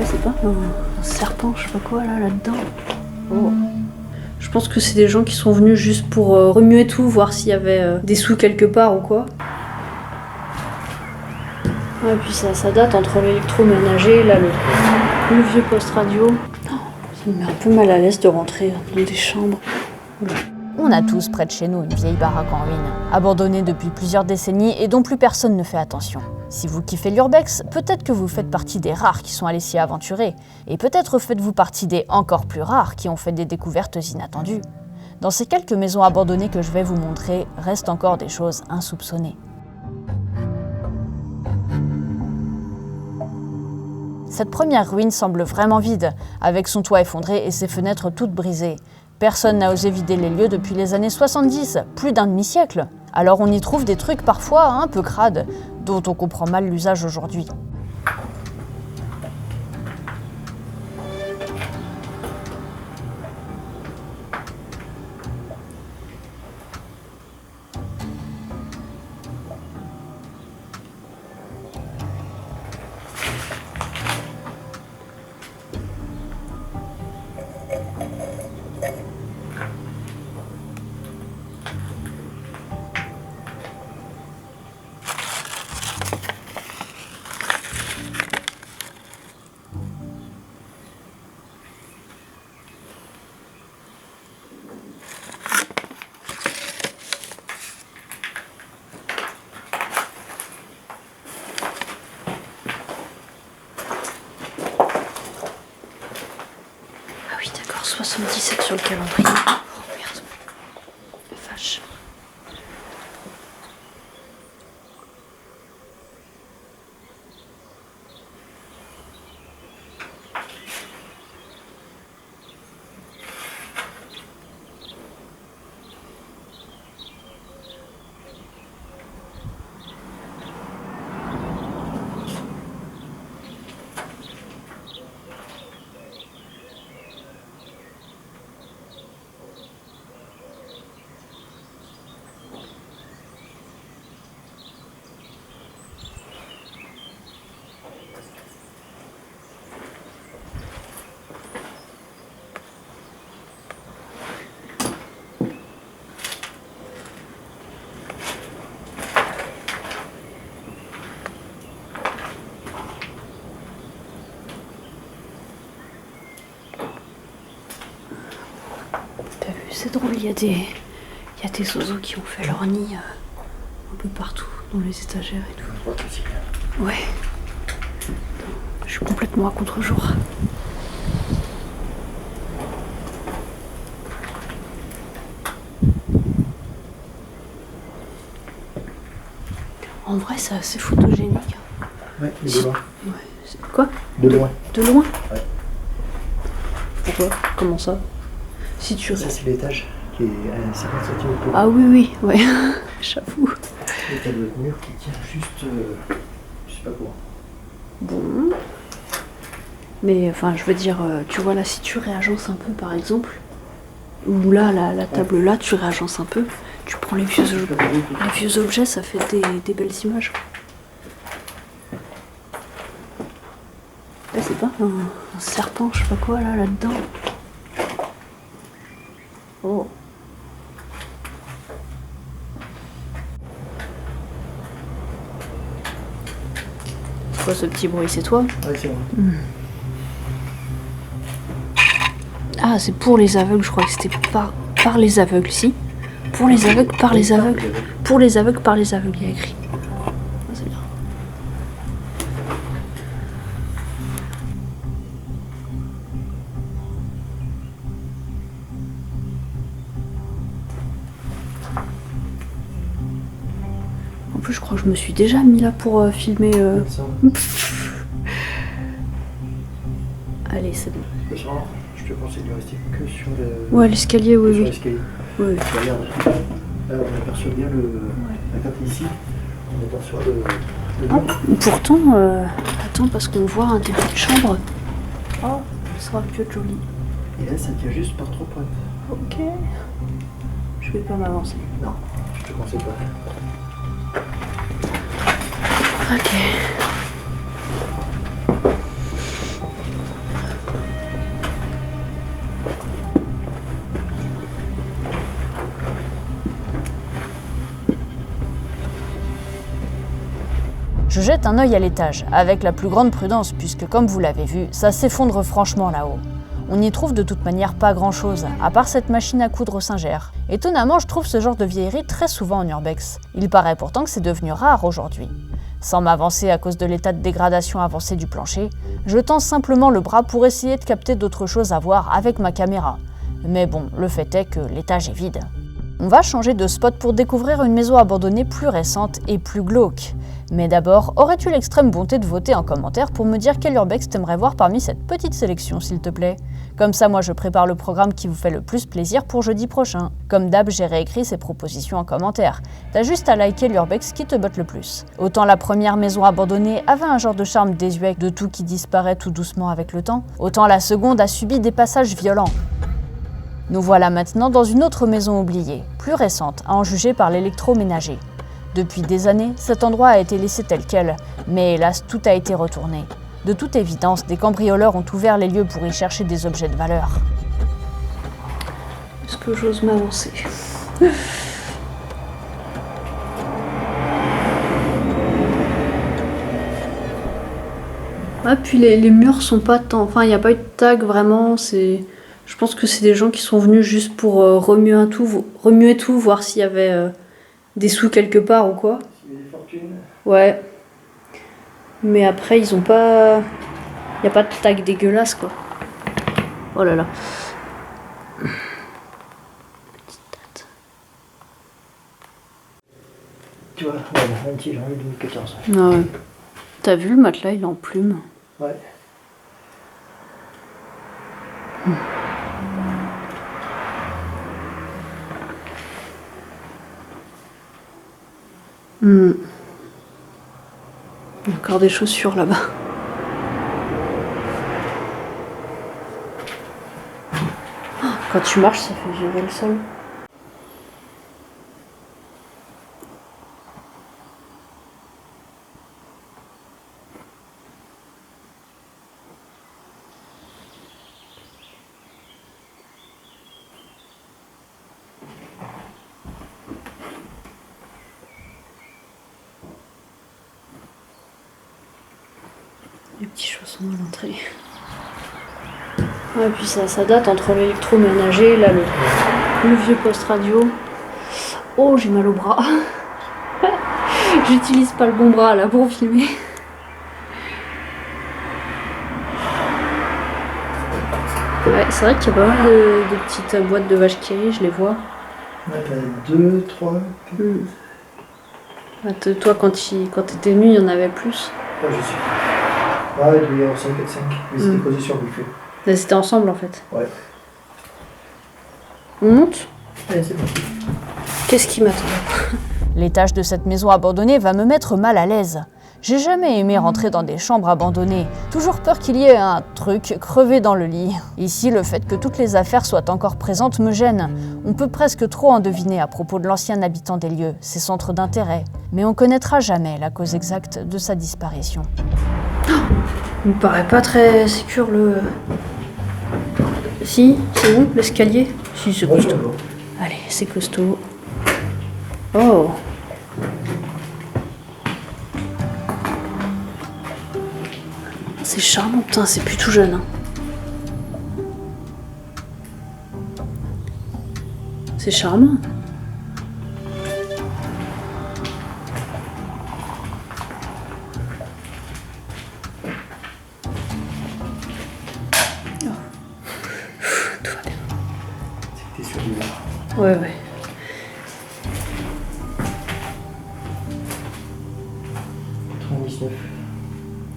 C'est pas un serpent, je sais pas quoi là-dedans. Oh. Je pense que c'est des gens qui sont venus juste pour remuer tout, voir s'il y avait des sous quelque part ou quoi. Ouais, puis ça date entre l'électroménager, là le vieux poste radio. Oh, ça me met un peu mal à l'aise de rentrer dans des chambres. Voilà. On a tous près de chez nous une vieille baraque en ruine, abandonnée depuis plusieurs décennies et dont plus personne ne fait attention. Si vous kiffez l'urbex, peut-être que vous faites partie des rares qui sont allés s'y aventurer, et peut-être faites-vous partie des encore plus rares qui ont fait des découvertes inattendues. Dans ces quelques maisons abandonnées que je vais vous montrer, restent encore des choses insoupçonnées. Cette première ruine semble vraiment vide, avec son toit effondré et ses fenêtres toutes brisées. Personne n'a osé vider les lieux depuis les années 70, plus d'un demi-siècle. Alors on y trouve des trucs parfois un peu crades, dont on comprend mal l'usage aujourd'hui. Ah oui, d'accord, 77 sur le calendrier. Oh merde. Vache. T'as vu, c'est drôle, il y a des oiseaux qui ont fait leur nid un peu partout, dans les étagères et tout. Ouais. Je suis complètement à contre-jour. En vrai, c'est assez photogénique. Ouais, de loin. Ouais. Quoi ? De loin. De loin ? Ouais. Pourquoi ? Comment ça ? Si tu Ça, c'est l'étage qui est à 50 cm. Ah oui, ouais. J'avoue. Et t'as le mur qui tient juste. Je sais pas quoi. Bon. Mais enfin, je veux dire, tu vois là, si tu réagences un peu par exemple, ou là, la table là, tu réagences un peu, tu prends les vieux objets, ça fait des belles images. Là, c'est pas un serpent, je sais pas quoi là-dedans. Oh. C'est quoi ce petit bruit, c'est toi ? Ouais, c'est bon. Ah, c'est pour les aveugles, je crois que c'était par les aveugles, si. Pour les aveugles, par les aveugles. Pour les aveugles, par les aveugles, il y a écrit. Ah, c'est bien. En plus, je crois que je me suis déjà mis là pour filmer. Allez, c'est bon. Je te conseille de rester que sur le. Ouais, l'escalier, oui, sur oui. l'escalier. Oui. Tu regardes. Là, on aperçoit bien le. La carte ici. On aperçoit le Ah, mur. pourtant, attends, parce qu'on voit un début de chambre. Oh, ça sera plus joli. Et là, ça tient juste par 3 pointes. Ok. Je vais pas m'avancer. Non, je te conseille pas. Ok. Je jette un œil à l'étage, avec la plus grande prudence, puisque comme vous l'avez vu, ça s'effondre franchement là-haut. On n'y trouve de toute manière pas grand-chose, à part cette machine à coudre Singer. Étonnamment, je trouve ce genre de vieillerie très souvent en urbex. Il paraît pourtant que c'est devenu rare aujourd'hui. Sans m'avancer à cause de l'état de dégradation avancé du plancher, je tends simplement le bras pour essayer de capter d'autres choses à voir avec ma caméra. Mais bon, le fait est que l'étage est vide. On va changer de spot pour découvrir une maison abandonnée plus récente et plus glauque. Mais d'abord, aurais-tu l'extrême bonté de voter en commentaire pour me dire quel urbex t'aimerais voir parmi cette petite sélection, s'il te plaît? Comme ça, moi, je prépare le programme qui vous fait le plus plaisir pour jeudi prochain. Comme d'hab, j'ai réécrit ces propositions en commentaire. T'as juste à liker l'urbex qui te botte le plus. Autant la première maison abandonnée avait un genre de charme désuet de tout qui disparaît tout doucement avec le temps, autant la seconde a subi des passages violents. Nous voilà maintenant dans une autre maison oubliée, plus récente, à en juger par l'électroménager. Depuis des années, cet endroit a été laissé tel quel, mais hélas, tout a été retourné. De toute évidence, des cambrioleurs ont ouvert les lieux pour y chercher des objets de valeur. Est-ce que j'ose m'avancer? Ah, puis les murs sont pas tant... Enfin, il n'y a pas eu de tag vraiment, c'est... Je pense que c'est des gens qui sont venus juste pour remuer tout, voir s'il y avait des sous quelque part ou quoi. S'il y a des fortunes. Ouais. Mais après, ils ont pas... Il n'y a pas de tag dégueulasse, quoi. Oh là là. Petite date. Tu vois, ouais, un petit genre de 2014. Ah ouais. T'as vu, le matelas, il est en plume. Ouais. Il y a encore des chaussures là-bas. Quand tu marches, ça fait vibrer le sol. Les petits chaussons à l'entrée. Ouais, puis ça date entre l'électroménager, là, le vieux poste radio. Oh, j'ai mal au bras. J'utilise pas le bon bras là pour filmer. Ouais, c'est vrai qu'il y a pas mal de petites boîtes de vaches qui rient, je les vois. Ouais, t'as 2, 3. Toi, quand t'étais venu, il y en avait plus. Ouais, je suis. Ouais, il devait y avoir 5, 4, 5. Mais c'était posé sur le buffet. Là, c'était ensemble en fait. Ouais. On monte? Allez, c'est parti. Qu'est-ce qui m'attend? L'étage de cette maison abandonnée va me mettre mal à l'aise. J'ai jamais aimé rentrer dans des chambres abandonnées, toujours peur qu'il y ait un truc crevé dans le lit. Ici, le fait que toutes les affaires soient encore présentes me gêne. On peut presque trop en deviner à propos de l'ancien habitant des lieux, ses centres d'intérêt, mais on connaîtra jamais la cause exacte de sa disparition. Il me paraît pas très sécure le... Si, c'est bon, l'escalier? Si, c'est Ouais, costaud. c'est bon. Allez, c'est costaud. Oh! C'est charmant, putain, c'est plus tout jeune. Hein. C'est charmant. Oh. Tout va bien. C'était sur du verre. Ouais, ouais.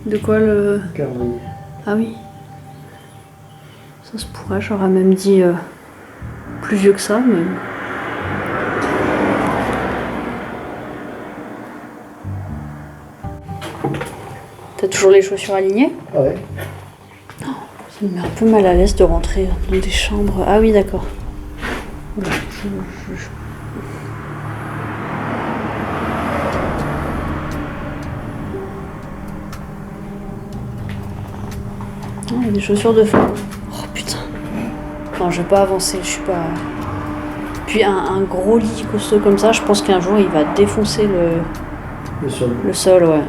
De quoi le... Calendrier. Ah oui. Ça se pourrait, j'aurais même dit plus vieux que ça, mais... T'as toujours les chaussures alignées? Ah ouais. Ça me met un peu mal à l'aise de rentrer dans des chambres. Ah oui, d'accord. Voilà, il y a des chaussures de femme. Oh putain. Non, je vais pas avancer, je suis pas... Puis un gros lit costaud comme ça, je pense qu'un jour il va défoncer Le sol. le sol, ouais.